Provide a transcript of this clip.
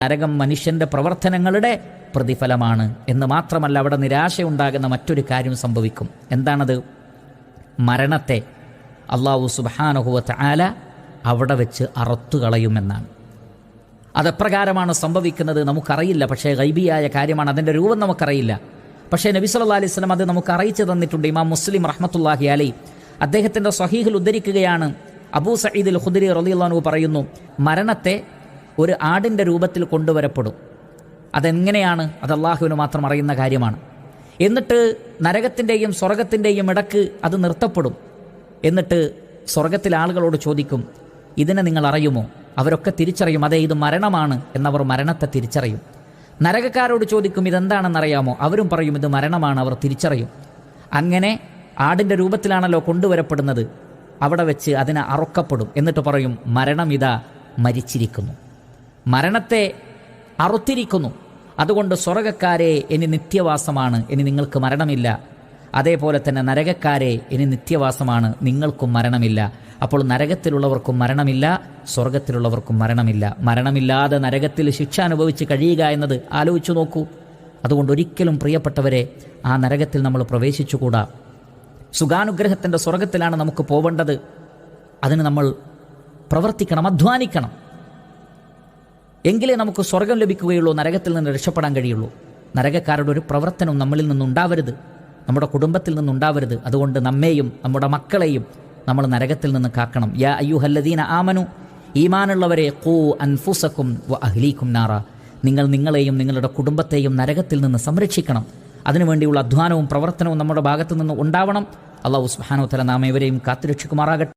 നരകം മനുഷ്യന്റെ പ്രവർത്തനങ്ങളുടെ പ്രതിഫലമാണ് എന്ന് മാത്രമല്ല, അവിടെ നിരാശയുണ്ടാകുന്ന മറ്റൊരു കാര്യം സംഭവിക്കും. എന്താണത്? മരണത്തെ അല്ലാഹു സുബ്ഹാനഹു വ തആല അവിടെ വെച്ച് അറുത്തുകളയുമെന്നാണ്. അതെപ്രകാരമാണ് സംഭവിക്കുന്നത് നമുക്കറിയില്ല. പക്ഷേ ഗൈബിയായ കാര്യമാണ്, അതിൻ്റെ രൂപം നമുക്കറിയില്ല. പക്ഷേ നബി സല്ലല്ലാഹു അലൈഹി വസല്ലം അത് നമുക്ക് അറിയിച്ചു തന്നിട്ടുണ്ട്. ഇമാം മുസ്ലിം റഹ്മത്തുള്ളാഹി അലൈഹി അദ്ദേഹത്തിൻ്റെ സ്വഹീഹിൽ ഉദ്ധരിക്കുകയാണ്. അബൂ സഈദ് അൽ ഖുദരി റളിയല്ലാഹു അൻഹു പറയുന്നു, മരണത്തെ ഒരു ആടിൻ്റെ രൂപത്തിൽ കൊണ്ടുവരപ്പെടും. അതെങ്ങനെയാണ്? അത് അള്ളാഹുവിന് മാത്രം അറിയുന്ന കാര്യമാണ്. എന്നിട്ട് നരകത്തിൻ്റെയും സ്വർഗത്തിൻ്റെയും ഇടക്ക് അത് നിർത്തപ്പെടും. എന്നിട്ട് സ്വർഗത്തിലെ ആളുകളോട് ചോദിക്കും, ഇതിനെ നിങ്ങൾ അറിയുമോ? അവരൊക്കെ തിരിച്ചറിയും, അതെ ഇത് മരണമാണ് എന്നവർ മരണത്തെ തിരിച്ചറിയും. നരകക്കാരോട് ചോദിക്കും, ഇതെന്താണെന്നറിയാമോ? അവരും പറയും ഇത് മരണമാണ്, അവർ തിരിച്ചറിയും. അങ്ങനെ ആടിൻ്റെ രൂപത്തിലാണല്ലോ കൊണ്ടുവരപ്പെടുന്നത്. അവിടെ വെച്ച് അതിനെ അറുക്കപ്പെടും. എന്നിട്ട് പറയും, മരണം ഇതാ മരിച്ചിരിക്കുന്നു, മരണത്തെ അറുത്തിരിക്കുന്നു. അതുകൊണ്ട് സ്വർഗക്കാരെ ഇനി നിത്യവാസമാണ്, ഇനി നിങ്ങൾക്ക് മരണമില്ല. അതേപോലെ തന്നെ നരകക്കാരെ ഇനി നിത്യവാസമാണ്, നിങ്ങൾക്കും മരണമില്ല. അപ്പോൾ നരകത്തിലുള്ളവർക്കും മരണമില്ല, സ്വർഗത്തിലുള്ളവർക്കും മരണമില്ല. മരണമില്ലാതെ നരകത്തിൽ ശിക്ഷ അനുഭവിച്ച് കഴിയുക എന്നത് ആലോചിച്ചു നോക്കൂ. അതുകൊണ്ട് ഒരിക്കലും പ്രിയപ്പെട്ടവരെ ആ നരകത്തിൽ നമ്മൾ പ്രവേശിച്ചുകൂടാ. സുഖാനുഗ്രഹത്തിൻ്റെ സ്വർഗത്തിലാണ് നമുക്ക് പോവേണ്ടത്. അതിന് നമ്മൾ പ്രവർത്തിക്കണം, അധ്വാനിക്കണം. എങ്കിലേ നമുക്ക് സ്വർഗം ലഭിക്കുകയുള്ളൂ, നരകത്തിൽ നിന്ന് രക്ഷപ്പെടാൻ കഴിയുള്ളൂ. നരകക്കാരുടെ ഒരു പ്രവർത്തനവും നമ്മളിൽ നിന്നുണ്ടാവരുത്, നമ്മുടെ കുടുംബത്തിൽ നിന്നുണ്ടാവരുത്. അതുകൊണ്ട് നമ്മെയും നമ്മുടെ മക്കളെയും നമ്മൾ നരകത്തിൽ നിന്ന് കാക്കണം. യാ അയ്യുഹല്ലദീന ആമനു, ഈമാനുള്ളവരെ, ഖൂ അൻഫുസക്കും വ അഹ്ലീക്കും നാറ, നിങ്ങൾ നിങ്ങളെയും നിങ്ങളുടെ കുടുംബത്തെയും നരകത്തിൽ നിന്ന് സംരക്ഷിക്കണം. അതിനുവേണ്ടിയുള്ള അധ്വാനവും പ്രവർത്തനവും നമ്മുടെ ഭാഗത്തു നിന്ന് ഉണ്ടാവണം. അല്ലാഹു സുബ്ഹാനഹു വ തആല നാം ഏവരെയും കാത്തുരക്ഷിക്കുമാറാകട്ടെ.